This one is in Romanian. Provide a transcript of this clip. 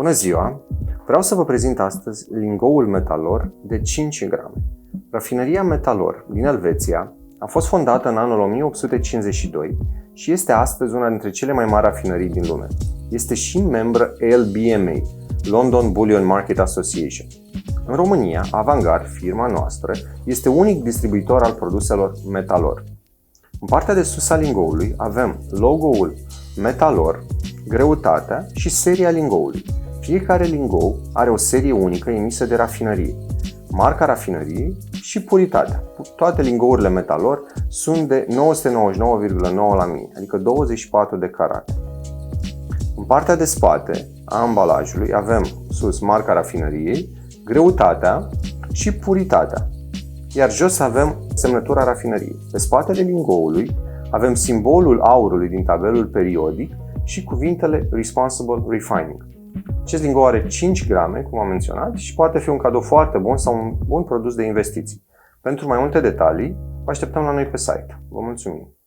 Bună ziua! Vreau să vă prezint astăzi lingoul Metalor de 5 grame. Rafineria Metalor din Elveția a fost fondată în anul 1852 și este astăzi una dintre cele mai mari rafinării din lume. Este și membră LBMA, London Bullion Market Association. În România, Avangard, firma noastră, este unic distribuitor al produselor Metalor. În partea de sus a lingoului avem logo-ul Metalor, greutatea și seria lingoului. Fiecare lingou are o serie unică emisă de rafinărie, marca rafinăriei și puritatea. Toate lingourile Metalor sunt de 999,9 la mie, adică 24 de carate. În partea de spate a ambalajului avem sus marca rafinăriei, greutatea și puritatea, iar jos avem semnătura rafinăriei. Pe spatele lingoului avem simbolul aurului din tabelul periodic și cuvintele Responsible Refining. Acest lingou are 5 grame, cum am menționat, și poate fi un cadou foarte bun sau un bun produs de investiții. Pentru mai multe detalii, vă așteptăm la noi pe site. Vă mulțumim!